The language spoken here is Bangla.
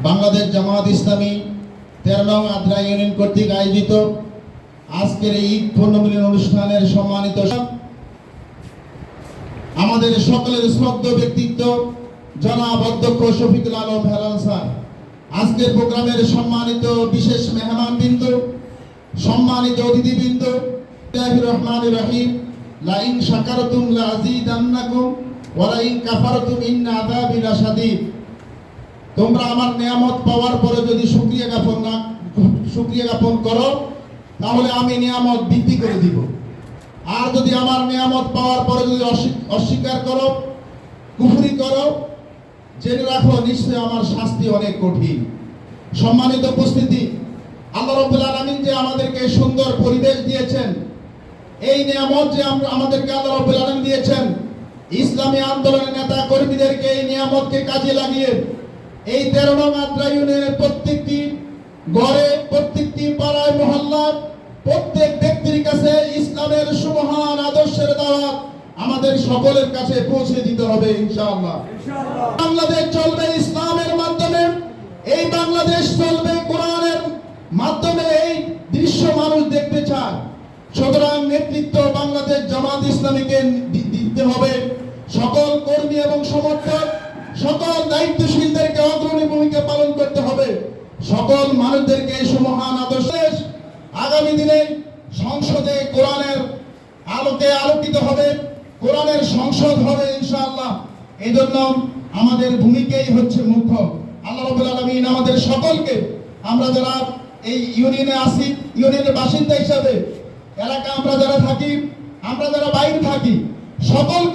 বাংলাদেশ জামাত ইসলামী 13 নং আদ্রা ইউনিয়ন কর্তৃক আয়োজিত আজকের এই ঈদ পূর্ণমিলন অনুষ্ঠানের সম্মানিত আমাদের সকলের শ্রদ্ধেয় ব্যক্তিত্ব জনাব অধ্যক্ষ শফিকুল আলম হেলাল স্যার, আজকের প্রোগ্রামের সম্মানিত বিশেষ মেহমানবৃন্দ, সম্মানিত অতিথিবৃন্দ, বিসমিল্লাহির রহমানির রহিম। লাইন শাকারতুম লাযীদান্নাকুম ওয়া লাইন কাফারতুম ইন্না আযাবি লাশাদীদ। তোমরা আমার নিয়ামত পাওয়ার পরে যদি শুকরিয়া জ্ঞাপন করো তাহলে আমি নিয়ামত বৃদ্ধি করে দিব, আর যদি আমার নিয়ামত পাওয়ার পরে যদি অস্বীকার করো, কুফরি করো, জেনে রাখো নিশ্চয়ই আমার শাস্তি অনেক কঠিন। সম্মানিত উপস্থিতি, আল্লাহ রাব্বুল আলামিন যে আমাদেরকে সুন্দর পরিবেশ দিয়েছেন, এই নিয়ামত যে আমাদেরকে আল্লাহ রাব্বুল আলামিন দিয়েছেন, ইসলামী আন্দোলনের নেতা কর্মীদেরকে এই নিয়ামতকে কাজে লাগিয়ে এই 13 নং আদ্রা ইউনিয়নের প্রত্যেকটি ঘরে, প্রত্যেকটি পাড়ায়, মহল্লায়, প্রত্যেক ব্যক্তির কাছে ইসলামের সুমহান আদর্শের দাওয়াত আমাদের সকলের কাছে পৌঁছে দিতে হবে ইনশাআল্লাহ। বাংলাদেশ চলবে ইসলামের মাধ্যমে, এই বাংলাদেশ চলবে কোরআনের মাধ্যমে। এই দৃশ্য মানুষ দেখতে চায়। সুতরাং নেতৃত্ব বাংলাদেশ জামাত ইসলামীকে দিতে হবে। সকল কর্মী এবং সমর্থক, সকল দায়িত্বশীলদেরকে অগ্রণী ভূমিকা পালন করতে হবে। সকল মানুষদেরকে এই সুমহান আদর্শ আগামী দিনে সংসদে কোরআনের আলোকে আলোকিত হবে, কোরআনের সংসদ হবে ইনশাআল্লাহ। এই জন্য আমাদের ভূমিকাই হচ্ছে মুখ্য। আল্লাহ রাব্বুল আলামিন আমাদের সকলকে, আমরা যারা এই ইউনিয়নে আছি, ইউনিয়নের বাসিন্দা হিসাবে, এলাকা আমরা যারা থাকি, আমরা যারা বাইরে থাকি, সকলকে